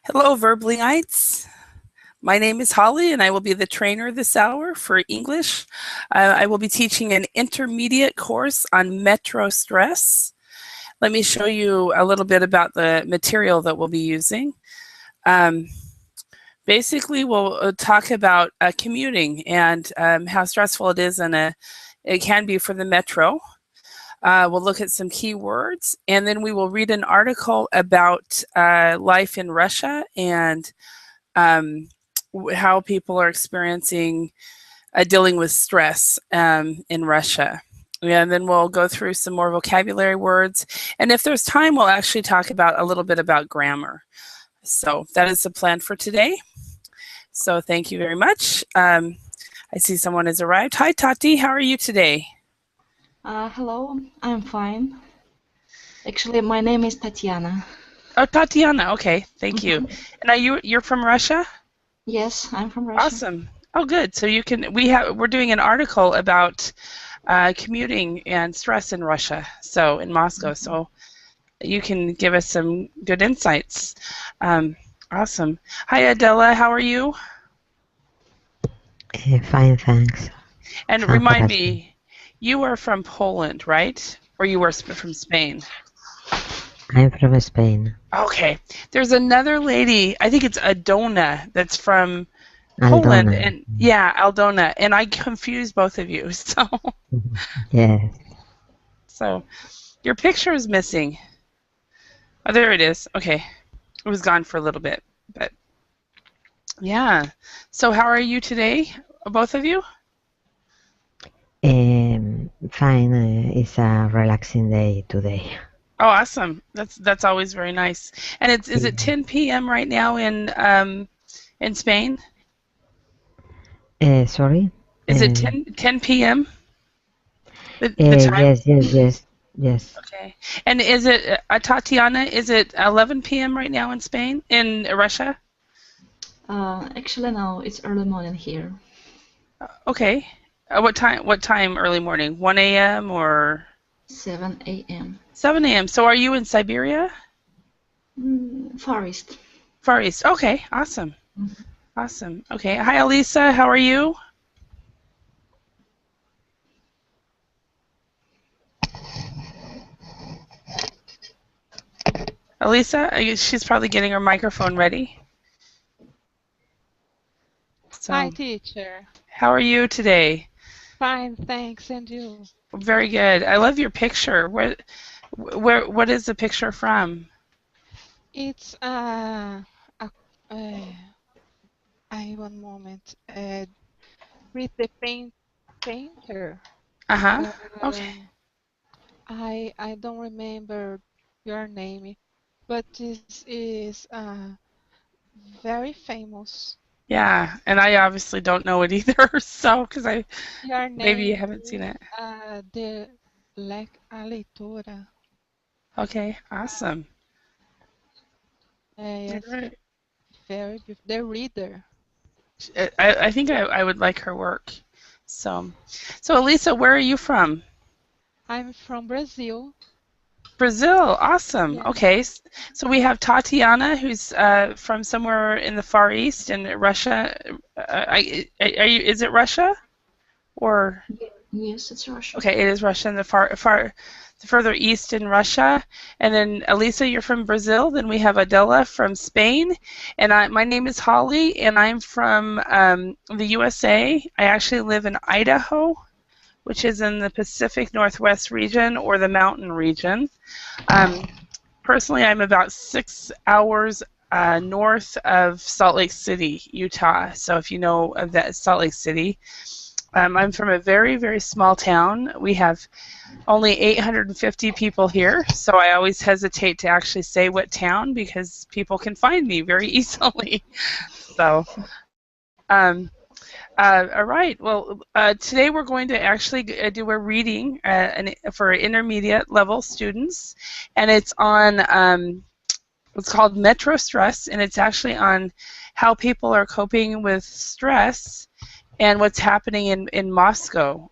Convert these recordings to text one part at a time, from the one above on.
Hello, Verblingites. My name is Holly, and I will be the trainer this hour for English. I will be teaching an intermediate course on metro stress. Let me show you a little bit about the material that we'll be using. Um, Basically, we'll talk about commuting and how stressful it is, and it can be for the metro. We'll look at some keywords, and then we will read an article about life in Russia and um, how people are experiencing dealing with stress in Russia. And then we'll go through some more vocabulary words. And if there's time, we'll actually talk about a little bit about grammar. So that is the plan for today. So thank you very much. I see someone has arrived. Hi, Tati. How are you today? Hello, I'm fine. Actually, my name is Tatiana. Oh, Tatiana. Okay, thank you. And are you're from Russia? Yes, I'm from Russia. Awesome. Oh, good. So we're doing an article about commuting and stress in Russia. So in Moscow. So you can give us some good insights. Awesome. Hi, Adela. How are you? Fine, thanks. And How remind about me, you are from Poland, right? Or you were from Spain? I'm from Spain. Okay. There's another lady, I think it's Adona, that's from Poland. Aldona. And yeah, Aldona. And I confused both of you. So Yes. so your picture is missing. Oh, there it is. Okay. It was gone for a little bit, but yeah. So how are you today, both of you? Fine. It's a relaxing day today. Oh, awesome. That's always very nice. And is it 10 p.m. right now in Spain? Sorry? Is it 10 p.m.? The time? Yes. Okay. And is it Tatiana, is it 11 p.m. right now in Spain, in Russia? Actually, no, it's early morning here. Okay. What time early morning? 1 a.m. or 7 a.m. 7 a.m. So are you in Siberia? Far East. Far East. Okay, awesome. Awesome. Okay. Hi, Elisa. How are you? Elisa, she's probably getting her microphone ready. So, Hi, teacher. how are you today? Fine, thanks. And you? Very good. I love your picture. What is the picture from? It's one moment. Read the painter. Uh-huh. Okay. I don't remember your name, but this is very famous. Yeah, and I obviously don't know it either, so because Your maybe you name haven't seen is it. the a leitora. Okay, awesome. Yes, Alright. very beautiful. The reader. I think I would like her work. So Elisa, where are you from? I'm from Brazil. Brazil. Awesome. Yeah. Okay, so we have Tatiana, who's from somewhere in the Far East in Russia. Is it Russia or? Yes, it's Russia. Okay, it is Russia in the further east in Russia. And then Elisa, you're from Brazil. Then we have Adela from Spain. And my name is Holly, and I'm from the USA. I actually live in Idaho, which is in the Pacific Northwest region or the mountain region. Personally, I'm about 6 hours north of Salt Lake City, Utah. So if you know of that Salt Lake City, I'm from a very, very small town. We have only 850 people here, so I always hesitate to actually say what town because people can find me very easily. So, all right. Well, today we're going to actually do a reading for intermediate level students, and it's on it's called Metro Stress, and it's actually on how people are coping with stress and what's happening in Moscow.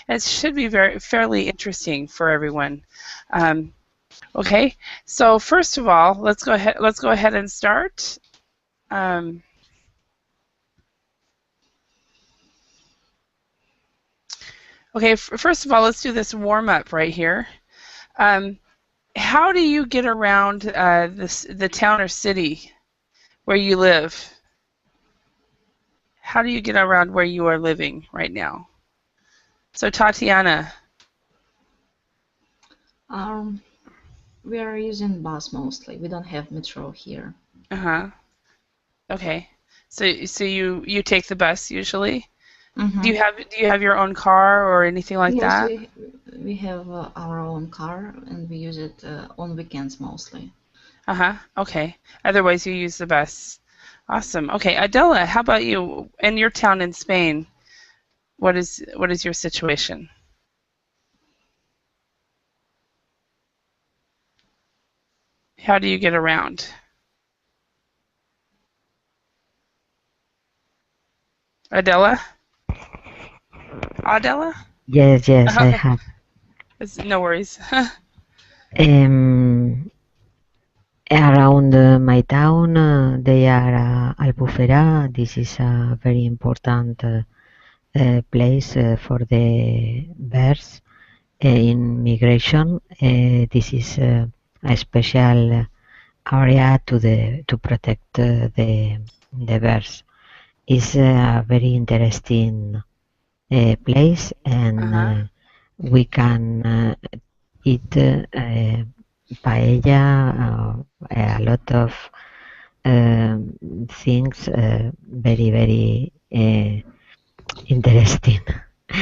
It should be fairly interesting for everyone. Okay, so first of all, let's go ahead and start. Okay, first of all, let's do this warm up right here. How do you get around the town or city where you live? How do you get around where you are living right now? So Tatiana. We are using bus mostly. We don't have metro here. Uh-huh. Okay. So you take the bus usually? Do you have your own car or anything like Yes, that? we have our own car and we use it on weekends mostly. Uh-huh. Okay. Otherwise you use the bus. Awesome. Okay, Adela, how about you? In your town in Spain, what is your situation? How do you get around? Adela? Adela? Yes, yes, I Okay. have. No worries. Around my town, they are Albufera. This is a very important place for the birds in migration. This is a special area to protect the birds. It's a very interesting place, and Uh-huh. we can eat paella, a lot of things, very, very interesting.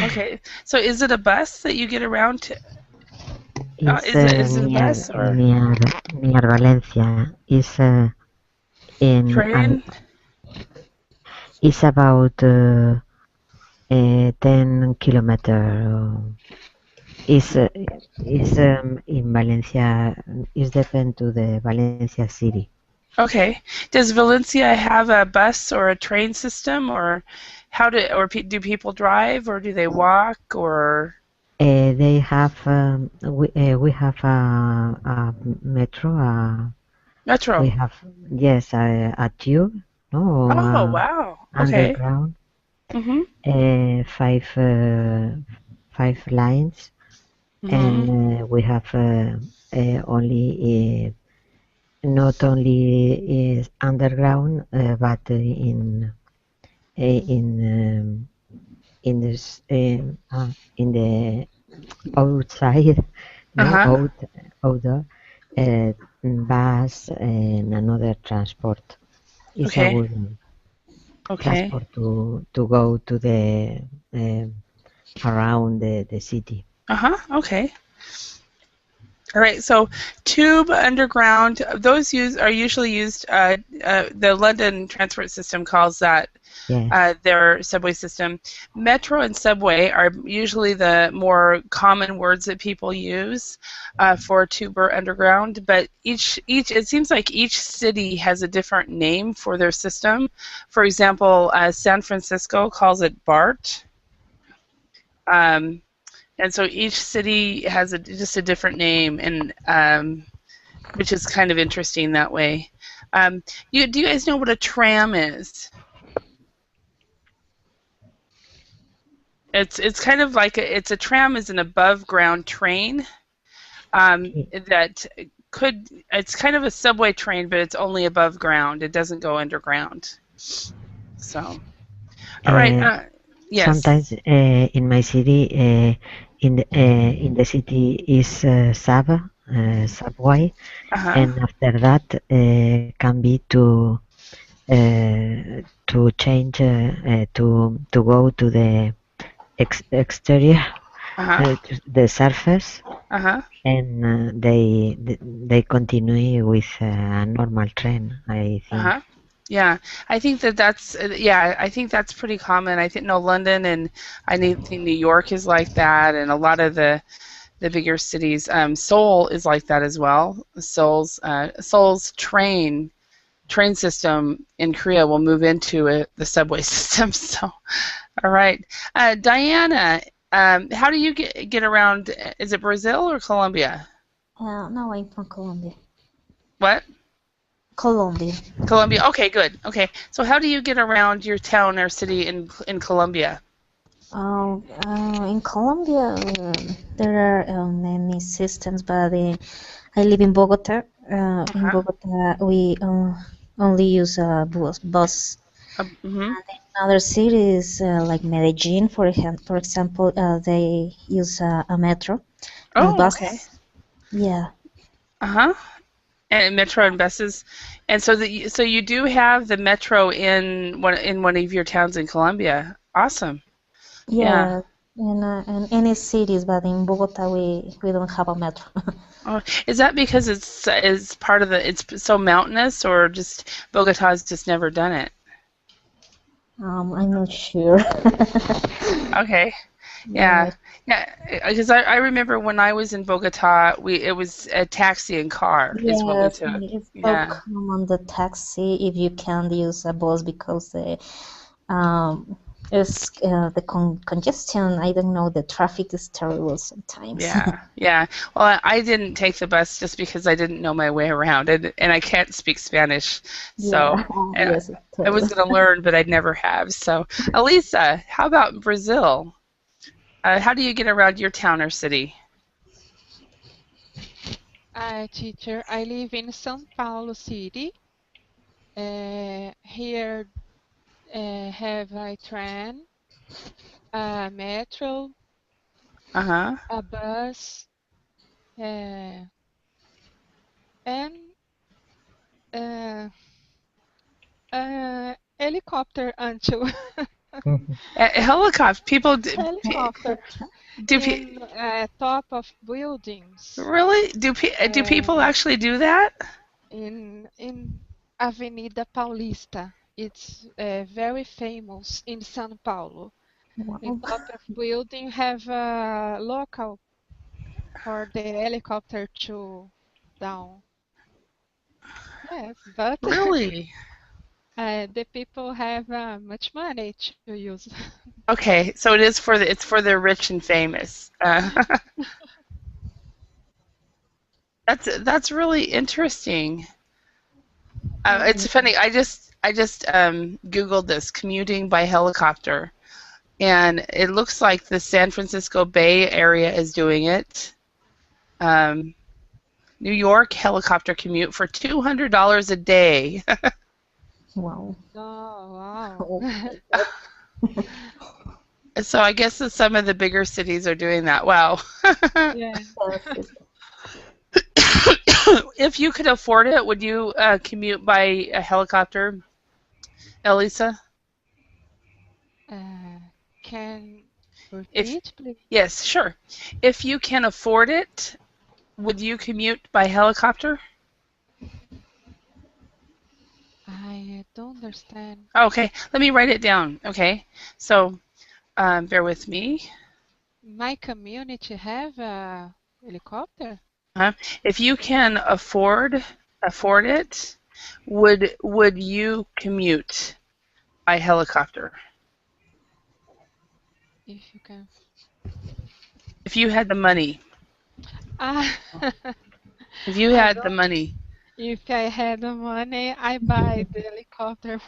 Okay. So is it a bus that you get around to? It's Is it a bus or near Valencia. In train? it's about 10 kilometer. Is in Valencia. Is depend to the Valencia city. Okay. Does Valencia have a bus or a train system, or do people drive, or do they walk, or They have we have a metro. We metro? have, yes, a tube, no, Oh, wow. Okay. underground, Mhm. five lines, Mhm. and we have only not only is underground, but in in this in the outside, no, Uh-huh. outdoor, uh, bus and another transport. Is a Okay. good Okay. transport to go to the around the city. Uh-huh. Okay. All right. So tube, underground, those are usually used. The London transport system calls that Yes. their subway system. Metro and subway are usually the more common words that people use for tube or underground, but each it seems like each city has a different name for their system. For example, San Francisco calls it BART. And so each city has just a different name, and which is kind of interesting that way. Do you guys know what a tram is? It's kind of like it's a tram is an above ground train that it's kind of a subway train, but it's only above ground. It doesn't go underground. So, all right. Uh, Yes. Sometimes in my city, in the city is subway, Uh-huh. and after that can be to change to go to the exterior, Uh-huh. the surface, Uh-huh. and they continue with a normal train, I think. Uh-huh. Yeah, I think that's yeah, I think that's pretty common. I think no London and think New York is like that, and a lot of the bigger cities. Seoul is like that as well. Seoul's train system in Korea will move into the subway system. So, all right, Diana, how do you get around? Is it Brazil or Colombia? No, I'm from Colombia. What? Colombia. Colombia. Okay, good. Okay. So how do you get around your town or city in Colombia? In Colombia, there are many systems, but I live in Bogota. In Uh-huh. Bogota, we only use a bus. Mm-hmm. In other cities, like Medellin, for example, they use a metro and Oh, okay. buses. Yeah, Uh-huh. And metro and buses. And so so you do have the metro in one of your towns in Colombia. Awesome. Yeah. yeah. In any cities, but in Bogota, we don't have a metro. Oh, is that because it's part of it's so mountainous, or just Bogota's just never done it? I'm not sure. Okay. Yeah, Yeah. Yeah. Because I remember when I was in Bogota, it was a taxi and car is what we yes, took. it's so Yeah. common the taxi if you can't use a bus because um it's the congestion. I don't know. The traffic is terrible sometimes. Yeah. Yeah. Well, I didn't take the bus just because I didn't know my way around, and I can't speak Spanish, so Yeah, and yes, it's I was terrible. going to learn, but I'd never have. So, Elisa, how about Brazil? How do you get around your town or city? Teacher, I live in São Paulo City. Here have a train, a metro, Uh-huh. a bus, uh, and uh, helicopter until Helicopter. People helicopter do in top of buildings really do people uh, actually do that? in Avenida Paulista. It's very famous in São Paulo. In Wow. top of building have a local for the helicopter to down. Yes, but Really? the people have much money to use. Okay, so it's for the rich and famous. That's really interesting. It's funny. I just Googled this commuting by helicopter, and it looks like the San Francisco Bay Area is doing it. Um, New York helicopter commute for $200 a day. Wow. Oh, wow. Oh my God. So I guess that some of the bigger cities are doing that. Wow. Yeah. Yes, If you could afford it, would you commute by a helicopter, Elisa? Can If repeat, please? yes, sure. If you can afford it, would you commute by helicopter? I don't understand. Okay, let me write it down. Okay, so bear with me. My community have a helicopter? If you can afford it, would you commute by helicopter? If you can. If you had the money. Ah, If you I had the don't. money, If I had the money, I buy the helicopter.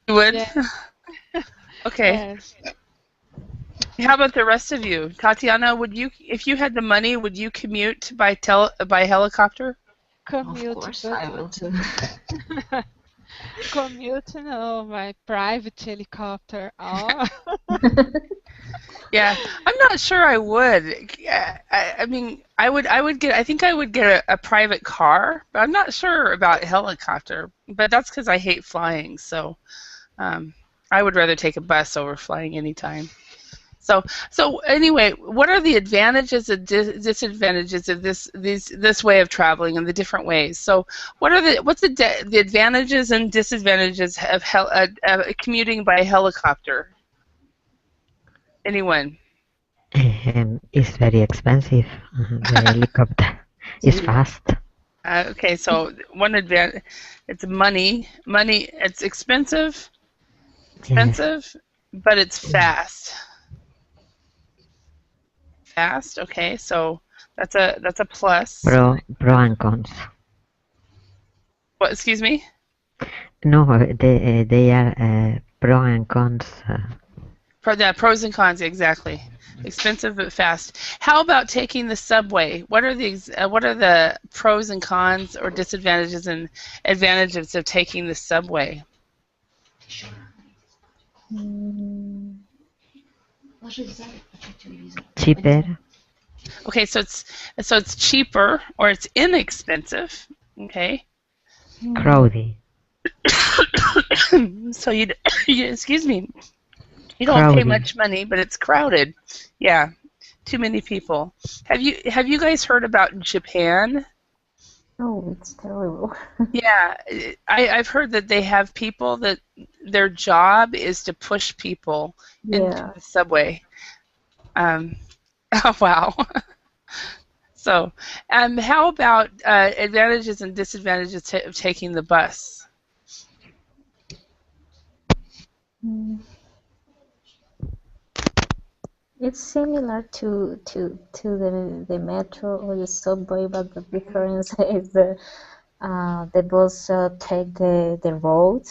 you would? Yeah, Okay. yes. How about the rest of you? Tatiana, if you had the money, would you commute by helicopter? Of Commute, course, but I will too. commute, no, my private helicopter. Oh, Yeah, I'm not sure I would. I mean, I think I would get a private car, but I'm not sure about helicopter. But that's because I hate flying, so I would rather take a bus over flying anytime. So anyway, what are the advantages and disadvantages of this way of traveling and the different ways? So what's the advantages and disadvantages of commuting by helicopter? Anyone? It's very expensive. The helicopter is yeah. fast. Okay, so one advantage, it's money. Money, it's expensive, Yes. but it's fast. Fast, okay, so That's a plus. Pro and cons. What? Excuse me. No, they are pro and cons. Pros and cons, exactly. Expensive but fast. How about taking the subway? What are the pros and cons or disadvantages and advantages of taking the subway? Mm, Cheaper. Okay, so it's cheaper or it's inexpensive. Okay. Crowded. So you excuse me. You don't pay Crowded. much money, but it's crowded. Yeah, too many people. Have you guys heard about Japan? oh, it's terrible. Yeah, I've heard that they have people that their job is to push people into Yeah. the subway. Oh, wow. So, how about advantages and disadvantages of taking the bus? Mm. It's similar to the metro or the subway, but the difference is the bus take the road,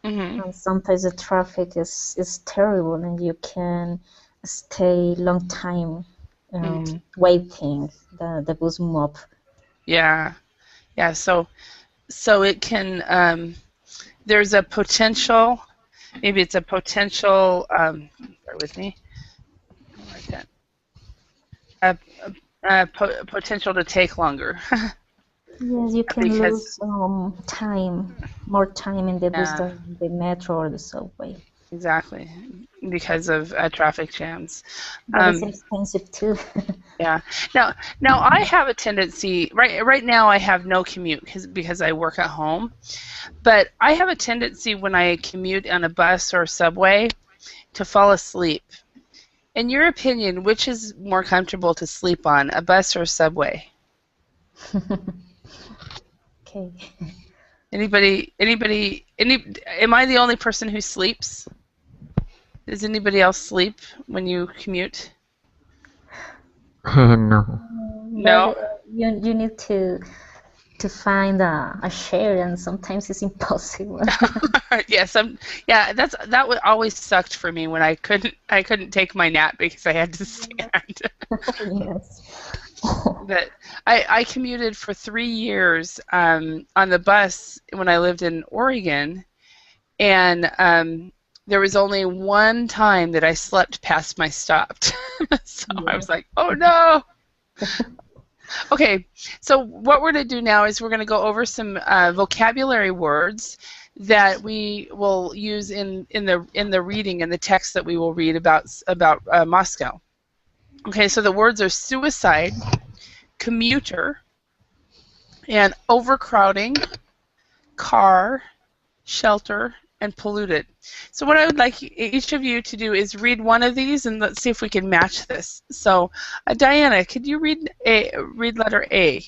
Hmm. and sometimes the traffic is terrible, and you can stay long time waiting the bus move. Yeah, yeah. So it can. There's a potential. Maybe it's a potential. Bear with me. Like that. Potential to take longer. Yes, you can Because lose time, more time in the bus yeah, than the metro or the subway. exactly, because of traffic jams. But it's Um, expensive too. yeah. Now I have a tendency. Right now I have no commute because I work at home. But I have a tendency when I commute on a bus or subway to fall asleep. In your opinion, which is more comfortable to sleep on, a bus or a subway? Okay. Anybody? Am I the only person who sleeps? Does anybody else sleep when you commute? No. No? But you need to find a share, and sometimes it's impossible. Yes, that would always sucked for me when I couldn't take my nap because I had to stand. Yes. But I commuted for 3 years on the bus when I lived in Oregon, and there was only one time that I slept past my stop. So I was like, oh no. Okay, so what we're going to do now is we're going to go over some vocabulary words that we will use in the reading and the text that we will read about Moscow. Okay, so the words are suicide, commuter, and overcrowding, car, shelter, and polluted. So what I would like each of you to do is read one of these, and let's see if we can match this. So, Diana, could you read letter A?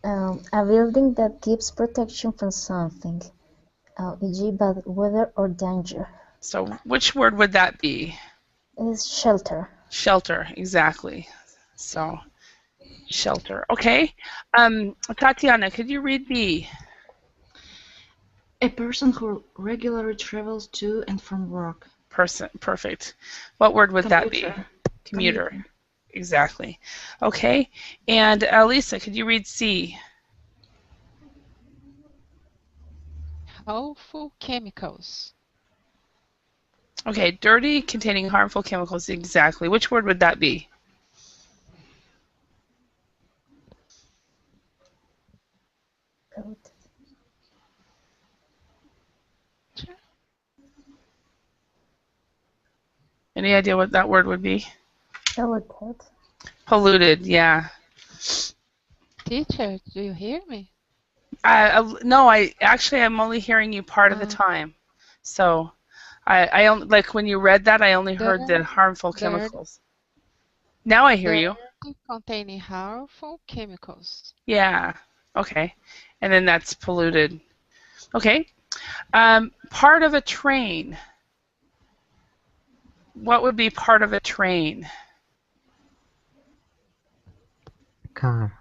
A building that gives protection from something, e.g., bad weather or danger. So which word would that be? Is shelter. Shelter, exactly. So, shelter. Okay. Tatiana, could you read B? A person who regularly travels to and from work. Perfect. What word would that be? Commuter. Commuter. Exactly. Okay. And Lisa, could you read C? Harmful chemicals. Okay, dirty, containing harmful chemicals. Exactly. Which word would that be? Any idea what that word would be? Polluted. Polluted, yeah. Teacher, do you hear me? No, I'm only hearing you part of the time. So, I only, like when you read that, I only heard the harmful chemicals. Now I hear you. Dirty containing harmful chemicals. Yeah. Okay. And then that's polluted. Okay. Part of a train. What would be part of a train? car.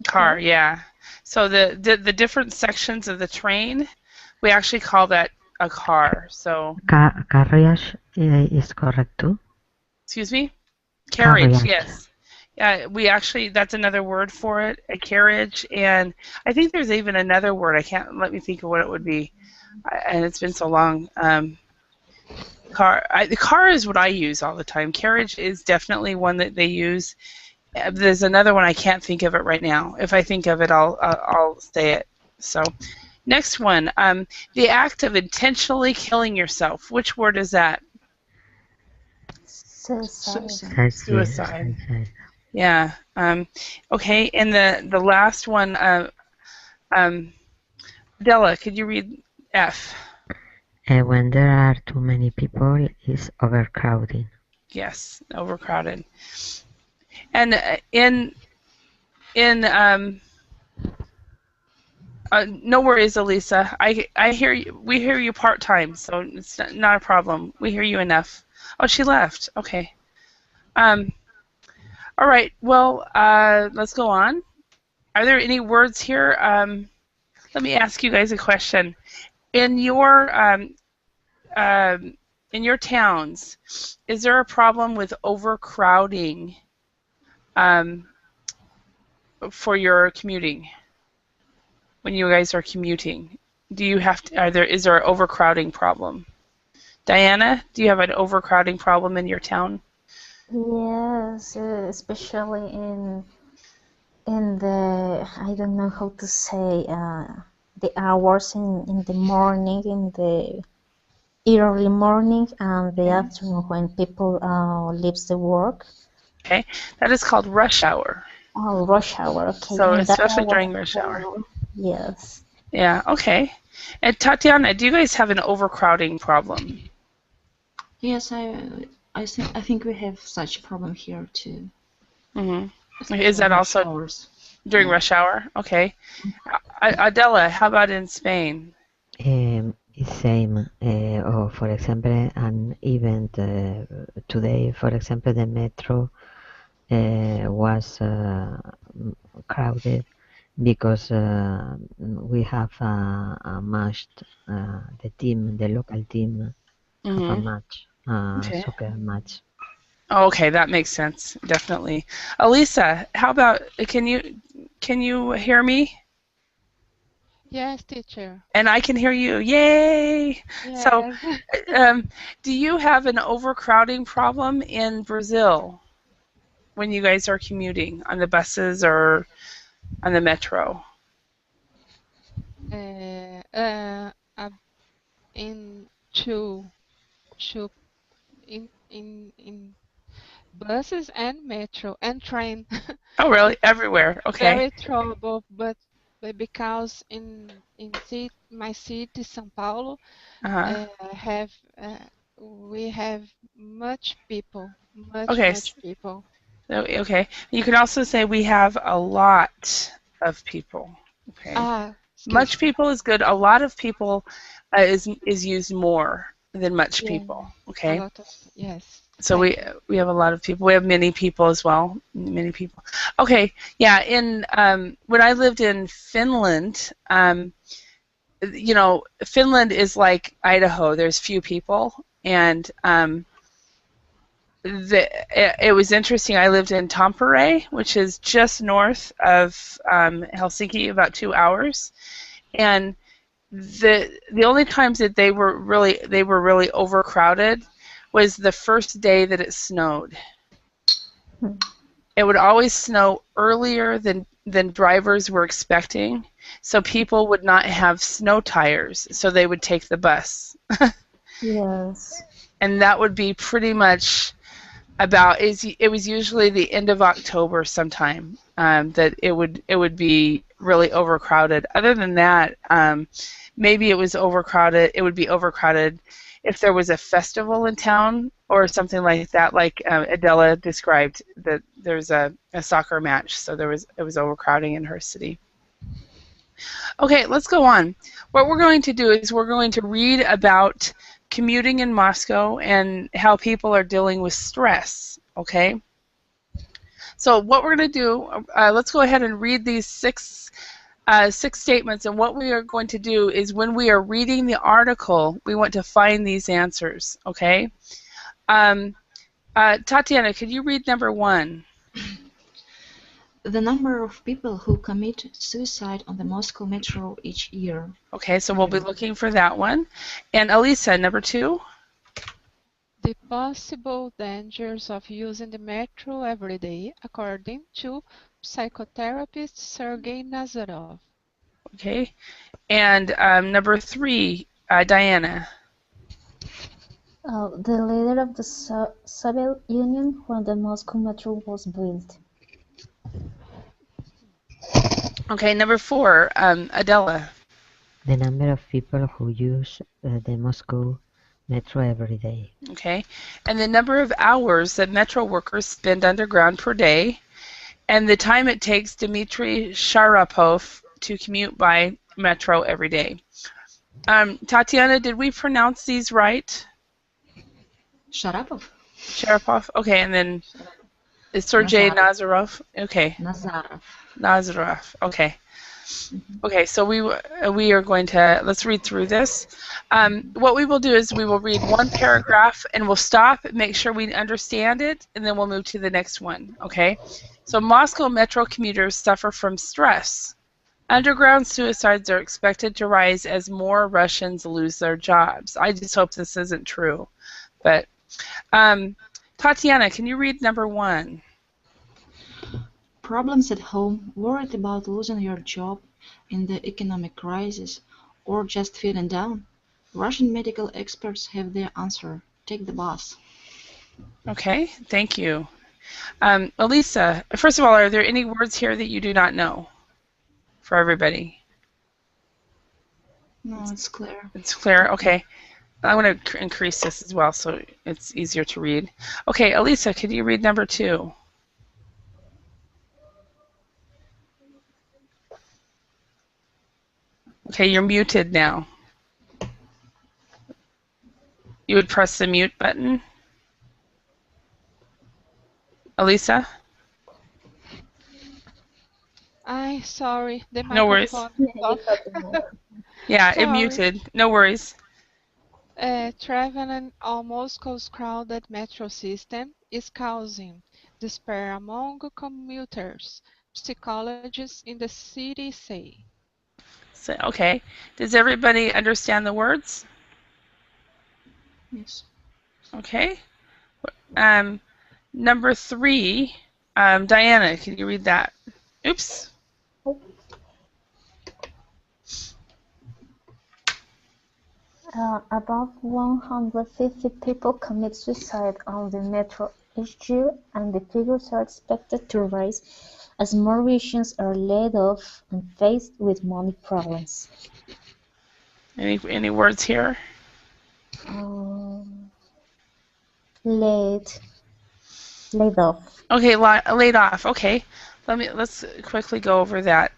Car, yeah. So the different sections of the train, we actually call that a car. So, Carriage is correct too. excuse me? Carriage, Carriage. yes. Yeah, we actually, that's another word for it, a carriage. And I think there's even another word. I can't, let me think of what it would be. And it's been so long. The car is what I use all the time. Carriage is definitely one that they use. There's another one, I can't think of it right now. If I think of it, I'll say it. So, next one, the act of intentionally killing yourself. Which word is that? Suicide. Suicide. Yeah. Okay, and the last one, Della, could you read F? When there are too many people, is overcrowding. Yes, overcrowded. And no worries, Elisa. I hear you. We hear you part time, so it's not a problem. We hear you enough. Oh, she left. Okay. All right. Well, let's go on. Are there any words here? Let me ask you guys a question. In your towns, is there a problem with overcrowding for your commuting? When you guys are commuting, do you have to, is there an overcrowding problem? Diana, do you have an overcrowding problem in your town? Yes, especially in the, I don't know how to say, the hours in the morning, in the early morning and the afternoon when people leaves the work. Okay, that is called rush hour. Oh, rush hour. Okay. So and especially that during rush hour. Yes. Yeah. Okay. And Tatiana, do you guys have an overcrowding problem? Yes, I think we have such a problem here too. Mm-hmm. Is that also hours. during rush hour? Okay. Adela, how about in Spain? It's same. Or for example, an event today. For example, the metro was crowded because we have a match. The local team have a match, Okay. soccer match. Oh, okay, that makes sense. Definitely. Elisa, how about can you hear me? Yes, teacher. And I can hear you. Yay! Yes. So, do you have an overcrowding problem in Brazil when you guys are commuting on the buses or on the metro? In two in buses and metro and train. Oh, really? Everywhere. Okay. Very trouble, but because my city, São Paulo, Uh-huh. we have much people, Okay. much people. Okay. You can also say we have a lot of people. Okay. Much people is good. A lot of people is used more than much people. Okay. A lot of, yes. So we have a lot of people. We have many people as well. Many people. Okay. Yeah. In when I lived in Finland, Finland is like Idaho. There's few people, and it was interesting. I lived in Tampere, which is just north of Helsinki, about 2 hours, and the only times that they were really overcrowded was the first day that it snowed. It would always snow earlier than drivers were expecting, so people would not have snow tires, so they would take the bus. Yes. And that would be pretty much about, it was usually the end of October sometime that it would be really overcrowded. Other than that, maybe it was overcrowded. It would be overcrowded if there was a festival in town or something like that, like Adela described, that there's a soccer match, so it was overcrowding in her city. Okay, let's go on. What we're going to do is we're going to read about commuting in Moscow and how people are dealing with stress, okay? So what we're going to do, let's go ahead and read these six statements, and what we are going to do is when we are reading the article, we want to find these answers, okay? Tatiana, could you read number 1? The number of people who commit suicide on the Moscow metro each year. Okay, so we'll be looking for that one. And Elisa, number 2? The possible dangers of using the metro every day, according to psychotherapist Sergei Nazarov. Okay. And number 3, Diana. The leader of the Soviet Union when the Moscow metro was built. Okay, number 4, Adela. The number of people who use the Moscow metro every day. Okay, and the number of hours that metro workers spend underground per day, and the time it takes Dmitry Sharapov to commute by metro every day. Tatiana, did we pronounce these right? Sharapov. Sharapov? Okay, and then it's Sergei Nazarov? Okay. Nazarov. Okay. Okay, so we are going to, let's read through this. What we will do is we will read one paragraph and we'll stop, make sure we understand it, and then we'll move to the next one, okay? So Moscow metro commuters suffer from stress. Underground suicides are expected to rise as more Russians lose their jobs. I just hope this isn't true. But Tatiana, can you read number 1? Problems at home, worried about losing your job in the economic crisis, or just feeling down? Russian medical experts have their answer. Take the bus. Okay, thank you. Elisa, first of all, are there any words here that you do not know for everybody? No, it's clear. It's clear, okay. I'm going to increase this as well so it's easier to read. Okay, Elisa, could you read number 2? Okay, you're muted now. You would press the mute button. Elisa? Sorry, the No worries. microphone is off. Yeah, it Sorry. muted. No worries. Traveling on Moscow's crowded metro system is causing despair among commuters, psychologists in the city say. So, okay. Does everybody understand the words? Yes. Okay. Number 3, Diana, can you read that? Oops. About 150 people commit suicide on the metro each year, and the figures are expected to rise as more Russians are laid off and faced with money problems. Any words here? Laid off. Okay, laid off. Okay. Let's quickly go over that.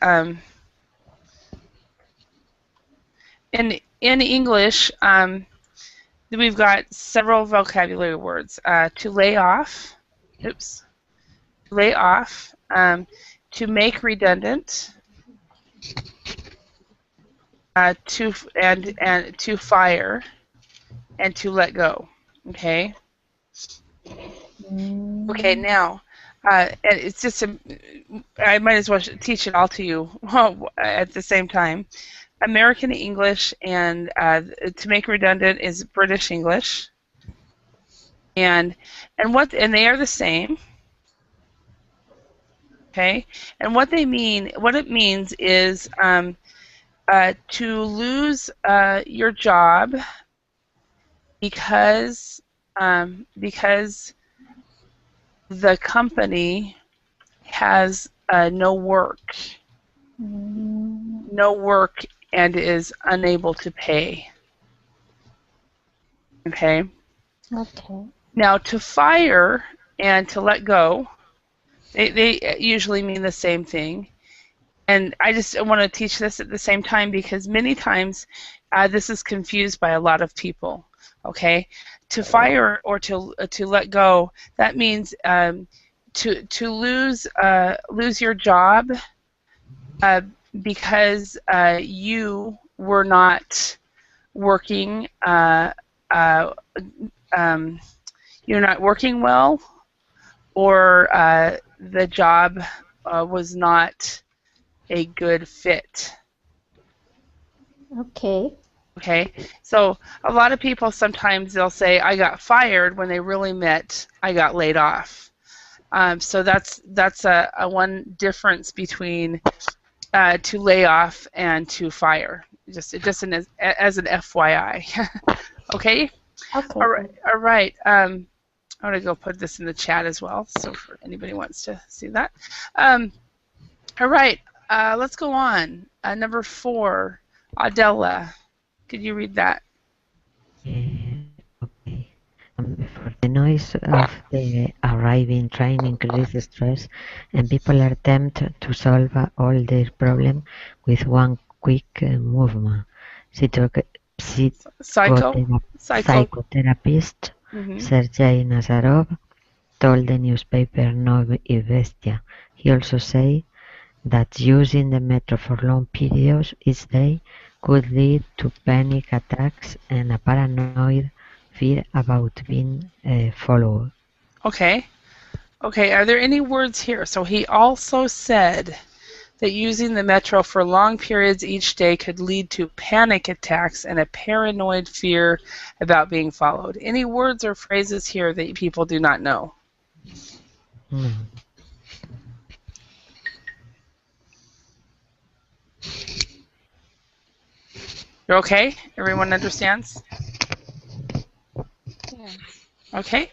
In English, we've got several vocabulary words. To lay off. Oops. To lay off. To make redundant. To fire, and to let go. Okay. Okay. Now, it's just I might as well teach it all to you at the same time. American English and to make redundant is British English, and they are the same. Okay, and what it means is to lose your job because the company has no work and is unable to pay. Okay? Okay. Now, to fire and to let go, they usually mean the same thing. And I just want to teach this at the same time because many times this is confused by a lot of people. Okay? To fire or to let go, that means to lose your job because you were not working. You're not working well, or the job was not a good fit. Okay. Okay, so a lot of people sometimes they'll say I got fired when they really meant I got laid off. So that's a one difference between to lay off and to fire. Just as an FYI. Okay. Okay. All right. I'm gonna go put this in the chat as well, so for anybody who wants to see that. All right. Let's go on. Number 4, Adela. Could you read that? Okay. For the noise of the arriving train increases stress, and people are tempted to solve all their problems with one quick movement. Psychotherapist Sergei Nazarov told the newspaper Novaya Izvestia. He also said that using the metro for long periods each day could lead to panic attacks and a paranoid fear about being followed. Okay. Okay, are there any words here? So he also said that using the metro for long periods each day could lead to panic attacks and a paranoid fear about being followed. Any words or phrases here that people do not know? No. You're okay? Everyone understands? Yeah. Okay.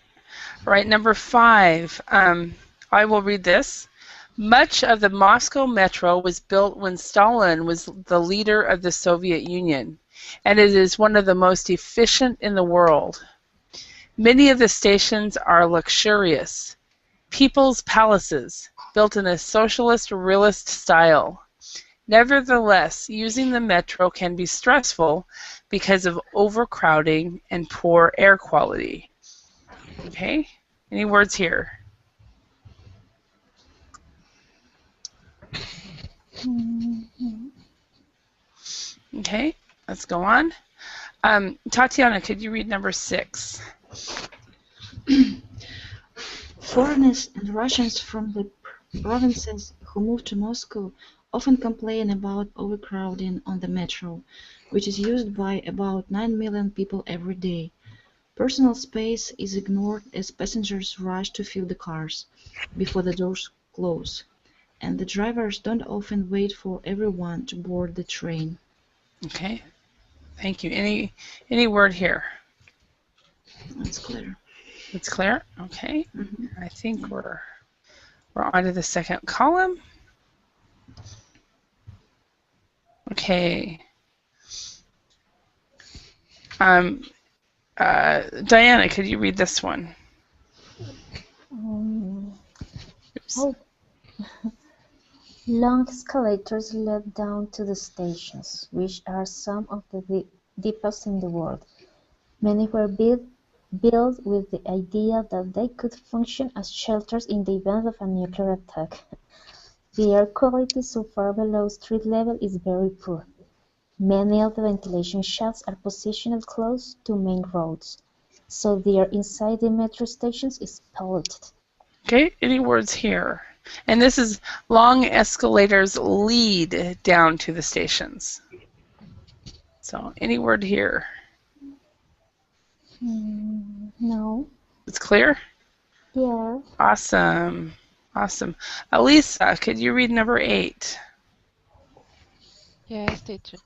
All right, number 5. I will read this. Much of the Moscow metro was built when Stalin was the leader of the Soviet Union, and it is one of the most efficient in the world. Many of the stations are luxurious, people's palaces, built in a socialist realist style. Nevertheless, using the metro can be stressful because of overcrowding and poor air quality. Okay, any words here? Okay, let's go on. Tatiana, could you read number 6? Foreigners and Russians from the provinces who move to Moscow often complain about overcrowding on the metro, which is used by about 9 million people every day. Personal space is ignored as passengers rush to fill the cars before the doors close, and the drivers don't often wait for everyone to board the train. Okay, thank you. Any word here? That's clear. It's clear? Okay. Mhm. I think we're on to the second column. Okay. Diana, could you read this one? Oops. Oh. Long escalators led down to the stations, which are some of the deepest in the world. Many were built with the idea that they could function as shelters in the event of a nuclear attack. The air quality so far below street level is very poor. Many of the ventilation shafts are positioned close to main roads, so the air inside the metro stations is polluted. Okay, any words here? And this is long escalators lead down to the stations. So any word here? No. It's clear? Yeah. Awesome. Awesome. Elisa, could you read number 8? Yes, teacher.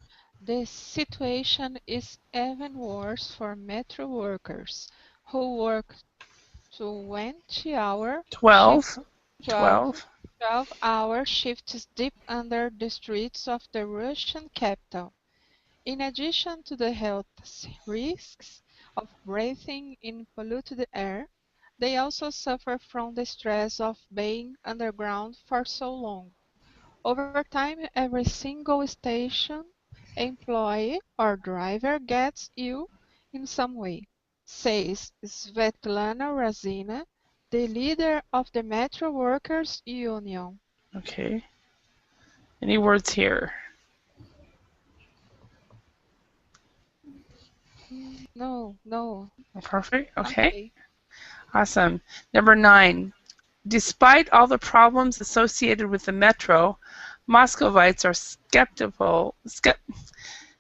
The situation is even worse for metro workers who work 20-hour 12. 12-hour shifts deep under the streets of the Russian capital. In addition to the health risks of breathing in polluted air, they also suffer from the stress of being underground for so long. Over time, every single station employee or driver gets ill in some way, says Svetlana Razina, the leader of the Metro Workers Union. Okay. Any words here? No, no. Perfect. Okay. Awesome. Number 9. Despite all the problems associated with the metro, Moscovites are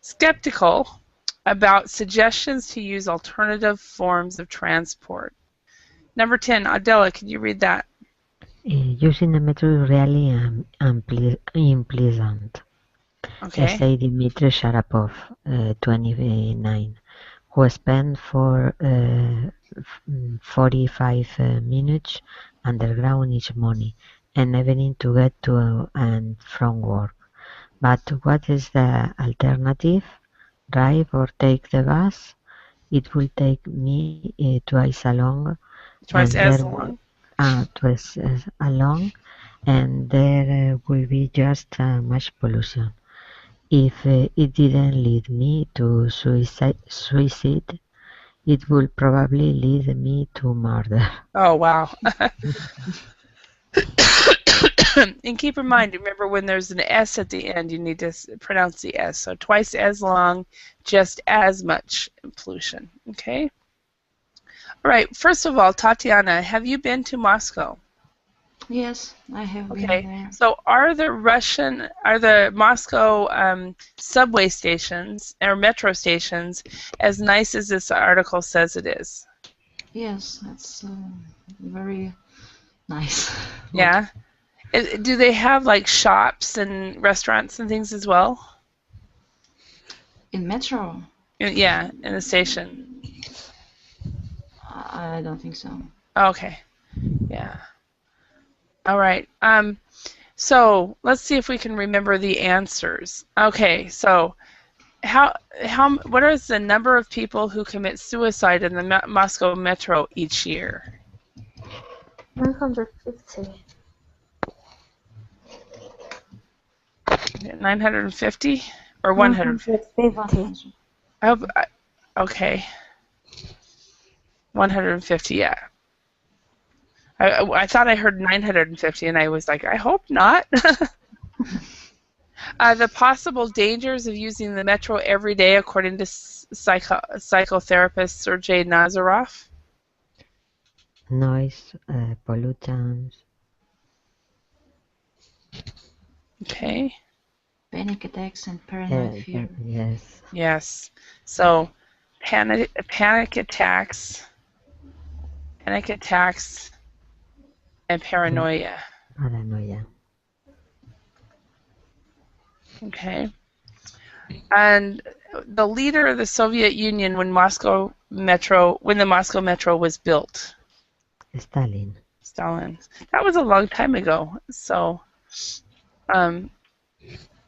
skeptical about suggestions to use alternative forms of transport. Number 10, Adela, can you read that? Using the metro is really unpleasant, Okay. said Dmitry Sharapov, 29, who spent 45 minutes underground each morning and evening to get to and from work. But what is the alternative? Drive or take the bus? It will take me twice as long, Twice and as there long. twice as long, and there will be just much pollution. If it didn't lead me to suicide, it will probably lead me to murder. Oh, wow. And keep in mind, remember when there's an S at the end, you need to pronounce the S. So twice as long, just as much pollution. Okay? All right. First of all, Tatiana, have you been to Moscow? Yes, I have been Okay. there. So are the Moscow subway stations or metro stations as nice as this article says it is? Yes, that's very nice. Yeah? Do they have like shops and restaurants and things as well? In Metro? Yeah, in the station. I don't think so. Okay. Yeah. All right. So let's see if we can remember the answers. Okay. So what is the number of people who commit suicide in the Moscow metro each year? 950. 950 or 150? 150. Okay. 150, yeah. I thought I heard 950, and I was like, I hope not. The possible dangers of using the metro every day, according to psychotherapist Sergei Nazarov. Noise, pollutants. Okay. Panic attacks and paranoid fear. Yes. Yes. So, panic attacks, and paranoia. Paranoia. Okay. And the leader of the Soviet Union when the Moscow metro was built. Stalin. Stalin. That was a long time ago. So, I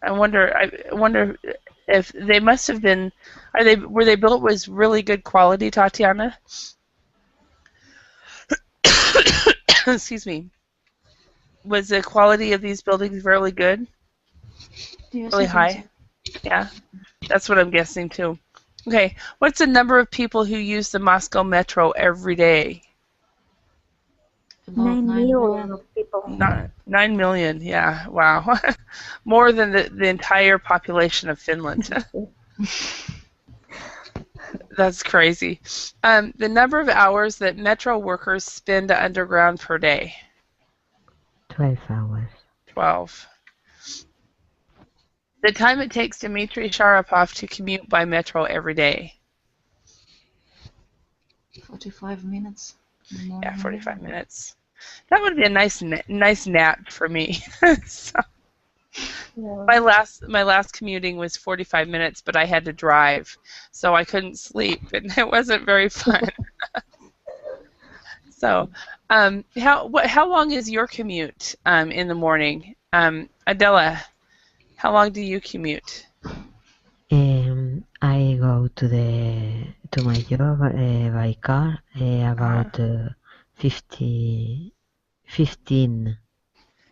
wonder if they must have been. Were they built with really good quality, Tatiana? Excuse me. Was the quality of these buildings really good? Yes, Really I think high? Yeah, that's what I'm guessing too. Okay, what's the number of people who use the Moscow metro every day? so. About 9 9 million million. of people. 9 million, yeah, wow. More than the entire population of Finland. That's crazy. The number of hours that metro workers spend underground per day? 12 hours. 12. The time it takes Dmitry Sharapov to commute by metro every day? 45 minutes in the morning. Yeah, 45 minutes. That would be a nice nap for me. So, Yeah. my last commuting was 45 minutes, but I had to drive, so I couldn't sleep, and it wasn't very fun. So, how long is your commute in the morning? Adela, how long do you commute? I go to my job by car about 15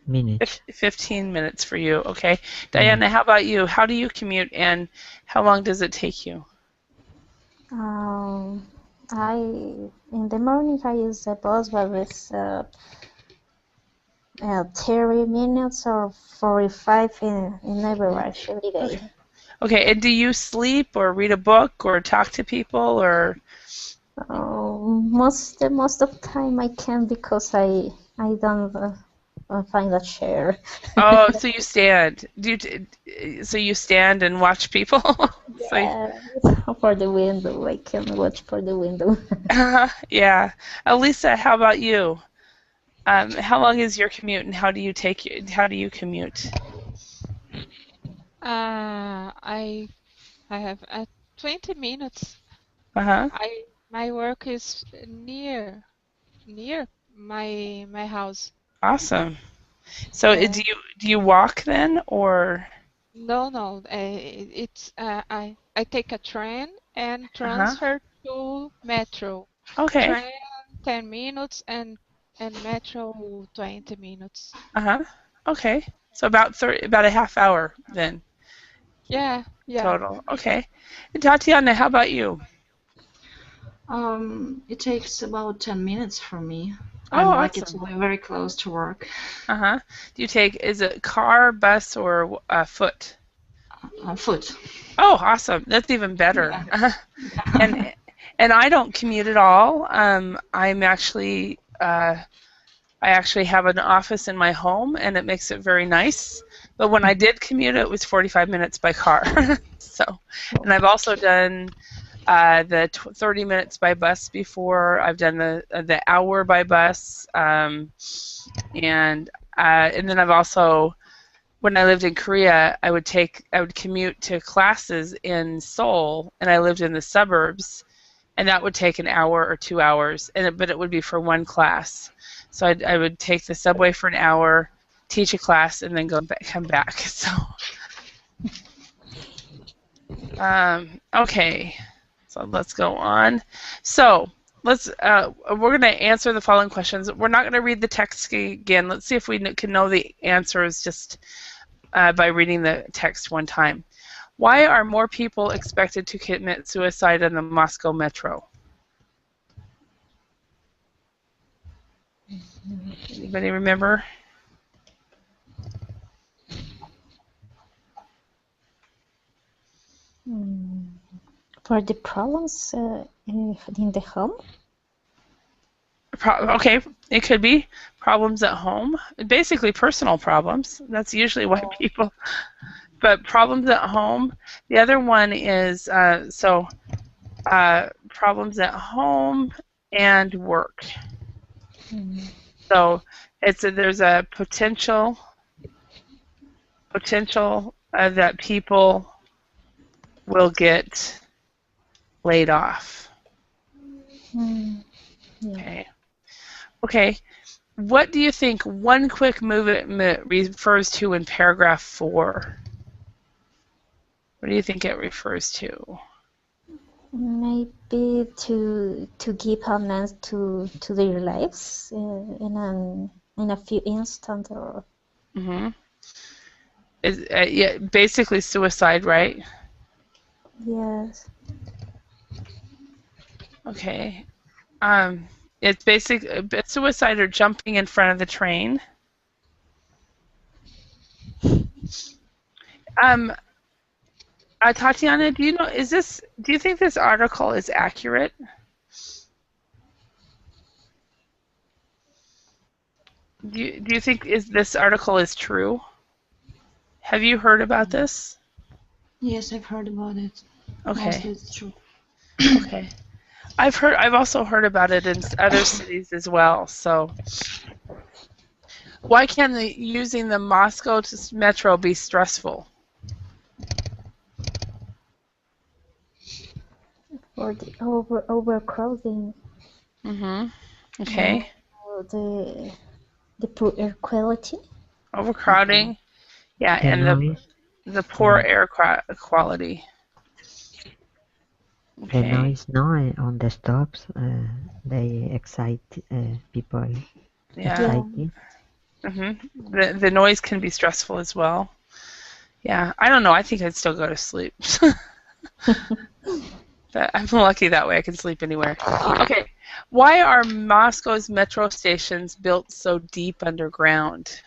minutes. 15 minutes for you, okay. Diana, how about you? How do you commute, and how long does it take you? In the morning I use the bus, but it's 30 minutes or 45 in average every day. Okay, and do you sleep or read a book or talk to people or? Most of the time I can because I don't find a chair. Oh, so you stand. So you stand and watch people? So, Yeah, for the window. I can watch for the window. yeah. Elisa, how about you? How long is your commute, and how do you commute? I have 20 minutes. Uh-huh. My work is near my house. Awesome. So Yeah. do you walk then, or? No. It's I take a train and Uh-huh. transfer to metro. Okay. Train 10 minutes and metro 20 minutes. Uh-huh. Okay. So about a half hour then Yeah. total. Okay. And Tatiana, how about you? It takes about 10 minutes for me. Oh, I'm lucky to awesome. live very close to work. Uh-huh. Is it car, bus, or foot? On foot. Oh, awesome. That's even better. Yeah. And and I don't commute at all. I actually have an office in my home, and it makes it very nice. But when I did commute, it was 45 minutes by car. So, and I've also done the 30 minutes by bus before. I've done the hour by bus, and then I've also, when I lived in Korea, I would commute to classes in Seoul, and I lived in the suburbs, and that would take an hour or 2 hours, but it would be for one class. So I would take the subway for an hour, teach a class, and then come back. So, okay, so let's go on. So we're going to answer the following questions. We're not going to read the text again. Let's see if we can know the answers just by reading the text one time. Why are more people expected to commit suicide in the Moscow metro? Anybody remember? For the problems in the home? Okay, it could be problems at home. Basically, personal problems. That's usually why people. But problems at home. The other one is problems at home and work. So there's a potential that people will get laid off. Yeah. Okay. What do you think one quick movement refers to in paragraph 4? What do you think it refers to? Maybe to give an end to their lives in a few instants or. Mm-hmm. Yeah, basically suicide, right? Yes. Okay. It's suicide or jumping in front of the train. Tatiana, do you think this article is accurate? Do you think this article is true? Have you heard about this? Yes, I've heard about it. Okay. Mostly it's true. Okay. I've also heard about it in other cities as well. So, why can using the Moscow metro be stressful? For the overcrowding. Mm-hmm. Okay. The poor air quality. Overcrowding. Yeah, and the poor air quality. The noise on the stops, they excite people. Yeah. Mm-hmm. The noise can be stressful as well. Yeah, I don't know. I think I'd still go to sleep. I'm lucky that way. I can sleep anywhere. Okay. Why are Moscow's metro stations built so deep underground?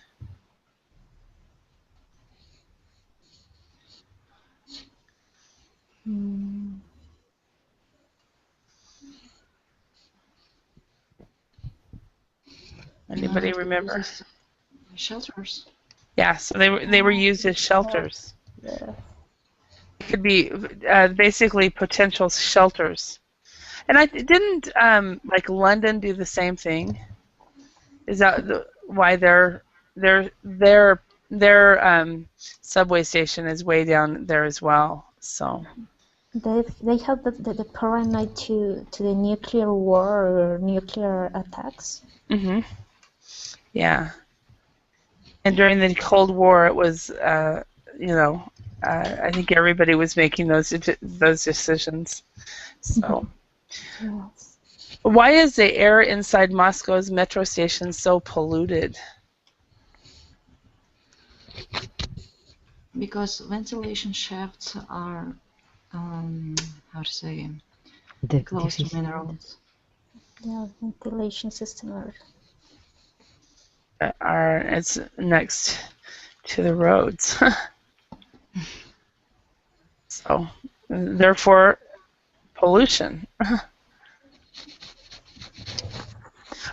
Mm, Anybody To remember? use shelters. Yeah, so they were used as shelters. yeah. It could be basically potential shelters. And I didn't like London do the same thing. Is that why their subway station is way down there as well? So They have the paranoid to the nuclear war or nuclear attacks. yeah. And during the Cold War, it was I think everybody was making those decisions. So Yes. why is the air inside Moscow's metro station so polluted? Because ventilation shafts are, how to say, close to Deficient. minerals. Yeah, ventilation system. It's next to the roads. So, therefore, pollution.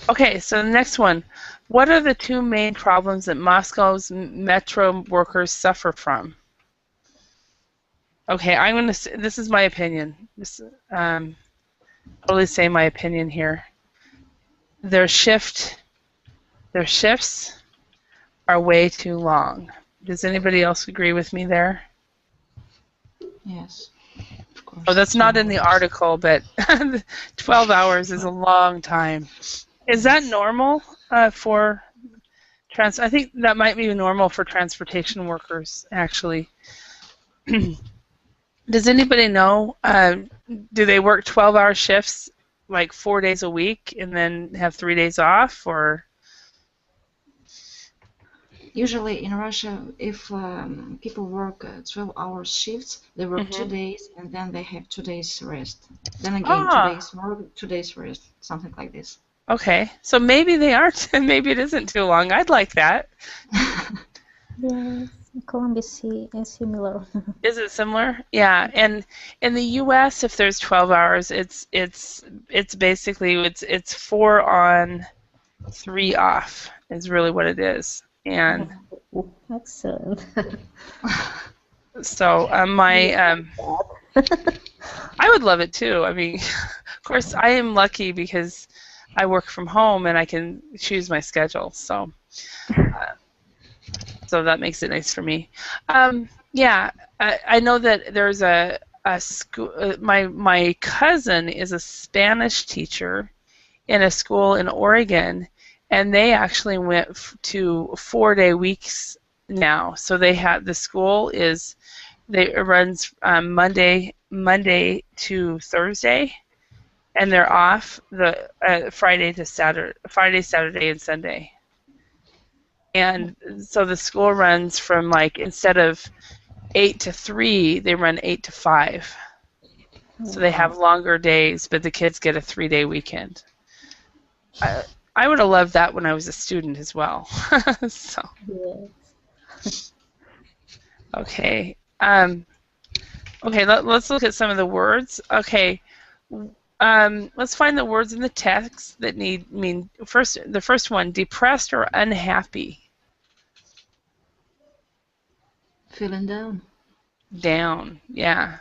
Okay, so the next one. What are the two main problems that Moscow's metro workers suffer from? Okay, I'm going to say, this is my opinion. Totally say my opinion here. Their shifts are way too long. Does anybody else agree with me there? Yes, of course. Oh, that's not in the article, but 12 hours is a long time. Is that normal for I think that might be normal for transportation workers, actually. Does anybody know? Do they work 12-hour shifts, like 4 days a week, and then have 3 days off, or? Usually in Russia, if people work 12-hour shifts, they work 2 days and then they have 2 days rest. Then again, 2 days work, 2 days rest, something like this. Okay, so maybe they aren't. Maybe it isn't too long. I'd like that. Yes, Colombia is similar. Is it similar? Yeah, and in the U.S., if there's 12 hours, it's basically it's 4 on, 3 off is really what it is. And Excellent. so I would love it too. I mean, of course, I am lucky because I work from home and I can choose my schedule. So that makes it nice for me. Yeah, I know that there's a school. My cousin is a Spanish teacher in a school in Oregon, and they actually went to 4-day weeks now. So they have the school it runs Monday to Thursday, and they're off the Friday, Saturday, and Sunday. And so the school runs from instead of 8 to 3, they run 8 to 5. So they have longer days, but the kids get a 3-day weekend. I would have loved that when I was a student as well. So. Yes. Okay. Okay. Let's look at some of the words. Okay. Let's find the words in the text that mean first. The first one: depressed or unhappy. Feeling down. Down. Yeah.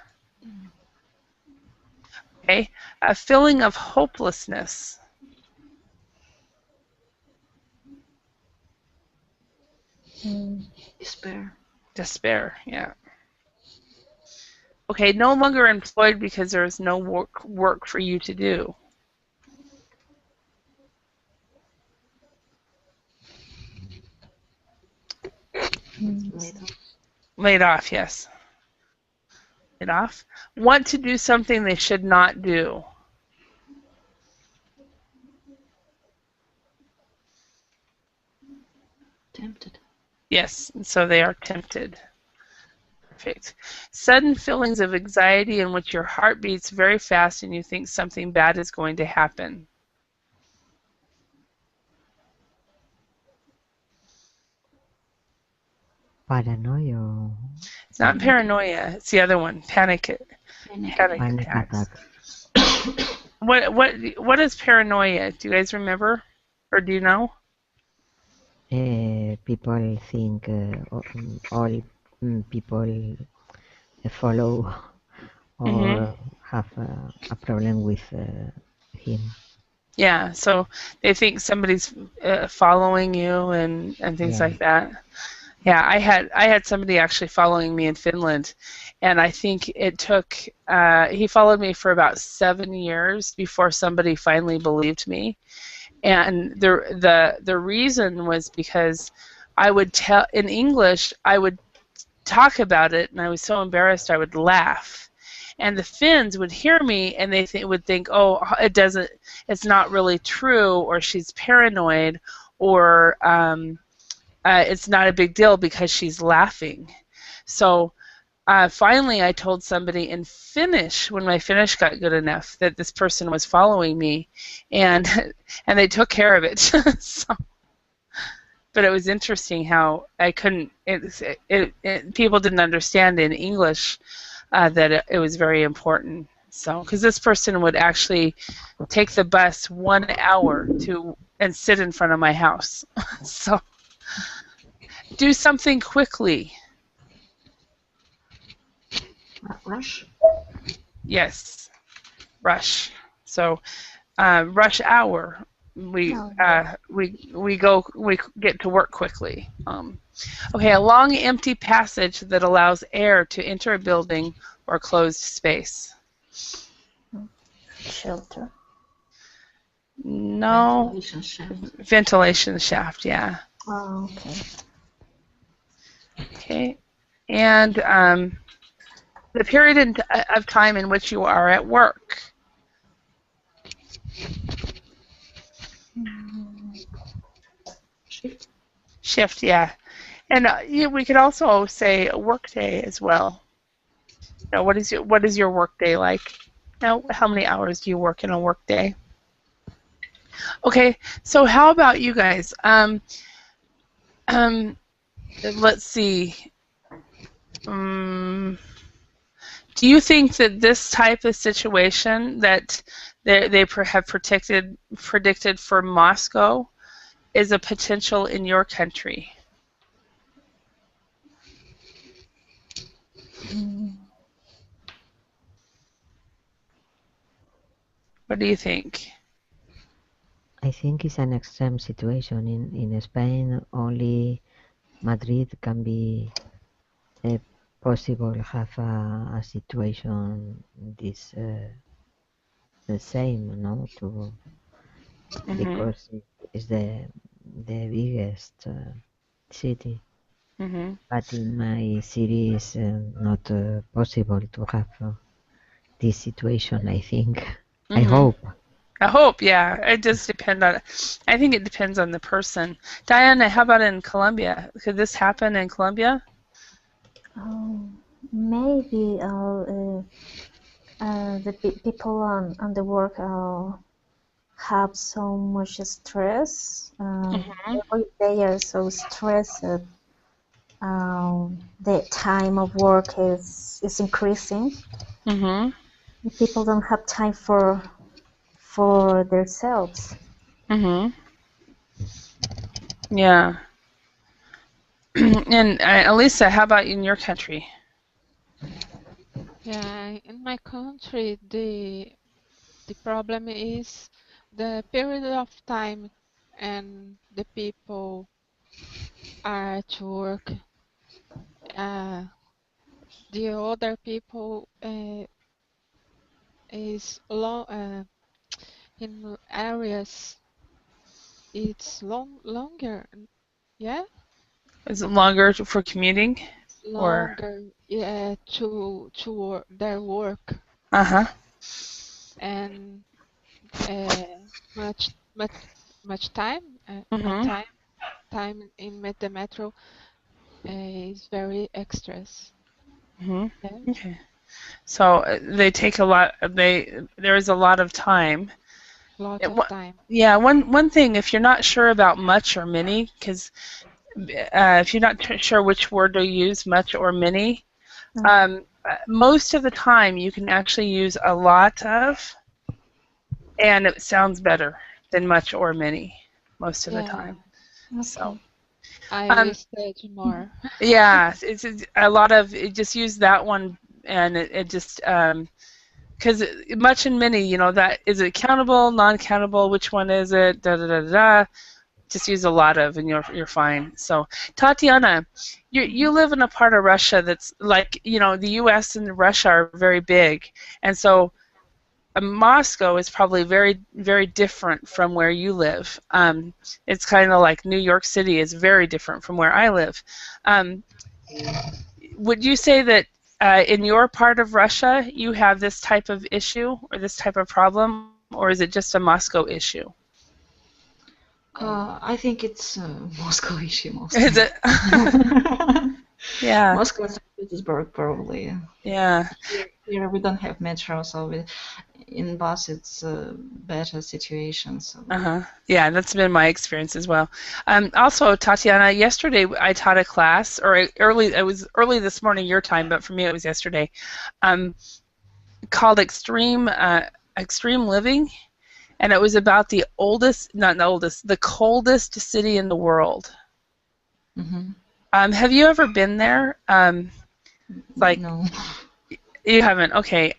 Okay. A feeling of hopelessness. Despair. Despair. Yeah. Okay. No longer employed because there is no work for you to do. Laid off, yes. Laid off. Want to do something they should not do. Tempted. Yes, so they are tempted. Perfect. Sudden feelings of anxiety in which your heart beats very fast and you think something bad is going to happen. Paranoia. It's not paranoia. It's the other one. Panic Panic attacks. attack. What is paranoia? Do you guys remember, or do you know? People think all people follow or have a problem with him. Yeah, so they think somebody's following you and things Yeah. like that. Yeah, I had somebody actually following me in Finland, and I think it took he followed me for about 7 years before somebody finally believed me. And the reason was because I would tell in English, I would talk about it, and I was so embarrassed I would laugh. And the Finns would hear me, and they would think, "Oh, it's not really true," or "She's paranoid," or "It's not a big deal because she's laughing." So finally, I told somebody in Finnish when my Finnish got good enough that this person was following me, and and they took care of it. So, but it was interesting how I couldn't. People didn't understand in English that it was very important. So, because this person would actually take the bus 1 hour and sit in front of my house. So, do something quickly. Rush. Yes, rush. So, rush hour. We get to work quickly. Okay, a long empty passage that allows air to enter a building or closed space. Shelter. No. Ventilation shaft. Ventilation shaft, yeah. Oh, okay. Okay. And the period of time in which you are at work. Shift. Shift, yeah. And we could also say a work day as well. Now, what is your work day like? Now, how many hours do you work in a work day? Okay, so how about you guys? Let's see. Do you think that this type of situation that they have predicted for Moscow is a potential in your country? What do you think? I think it's an extreme situation. In Spain, only Madrid can be possible have a situation this the same, no? Because it's the biggest city. But in my city, it's not possible to have this situation. I think. I hope. I hope, yeah. It does depend on. I think it depends on the person. Diana, how about in Colombia? Could this happen in Colombia? Maybe the people on the work have so much stress. They are so stressed. The time of work is increasing. People don't have time for themselves. Yeah. And Elisa, how about in your country? Yeah, in my country, the problem is the period of time and the people are at work. The other people is long in areas. It's longer. Yeah, Is it longer for commuting? Or longer. Yeah, to their work and much time. Time in the metro is very extras. Hmm. Okay. Okay. So they take a lot. There is a lot of time. Lot It, of time. yeah. One thing, if you're not sure about much or many, because if you're not sure which word to use, much or many, most of the time you can actually use a lot of, and it sounds better than much or many most of the Yeah, time. So. Okay. I will Um, study more. yeah, it's a lot of just use that one, and it just because much and many, that is it countable, non-countable, which one is it? Da da da da. Da. Just use a lot of, and you're fine. So, Tatiana, you live in a part of Russia that's like the U.S. and Russia are very big, and so Moscow is probably very, very different from where you live. It's kind of like New York City is very different from where I live. Um, would you say that in your part of Russia you have this type of issue or this type of problem, or is it just a Moscow issue? I think it's Moscow issue mostly. Is it? Yeah, Moscow and St. Petersburg probably. yeah. Here we don't have metro, so in bus it's a better situation. So Uh-huh. Yeah, that's been my experience as well. Also, Tatiana, yesterday I taught a class, or it was early this morning your time, but for me it was yesterday, called Extreme Living, and it was about the not the oldest, the coldest city in the world. hmm Have you ever been there? Like no. you haven't? Okay.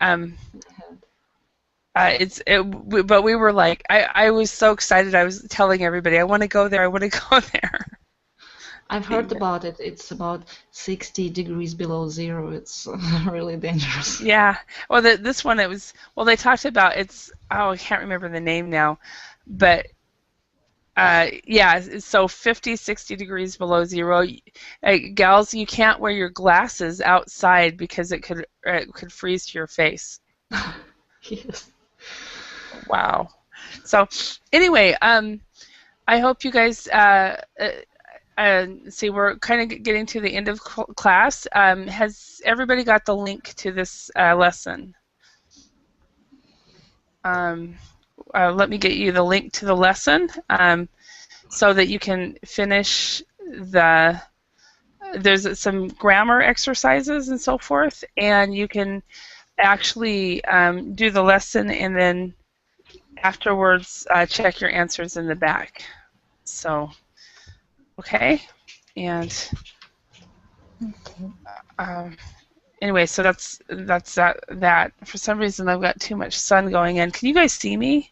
But we were like, I was so excited. I was telling everybody, I want to go there. I want to go there. I've heard about it. It's about 60 degrees below zero. It's really dangerous. Yeah. Well, this one it was. Well, they talked about I can't remember the name now, but yeah. So 50, 60 degrees below zero. Gals, you can't wear your glasses outside because it could freeze to your face. Yes. Wow. So anyway, I hope you guys see we're kind of getting to the end of class. Has everybody got the link to this lesson? Let me get you the link to the lesson so that you can finish there's some grammar exercises and so forth, and you can actually do the lesson and then afterwards check your answers in the back. So, okay, and anyway, so that's that. For some reason, I've got too much sun going in. Can you guys see me?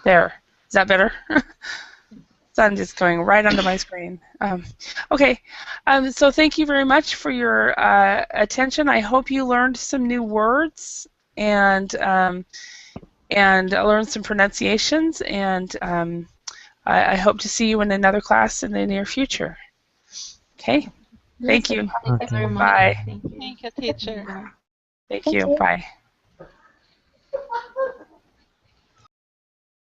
There. Is that better? Sun just going right onto my screen. Okay, so thank you very much for your attention. I hope you learned some new words and learned some pronunciations, and I hope to see you in another class in the near future. Okay, thank you. Thank you very much. Bye. Thank you. Thank you, teacher. Thank you. Bye.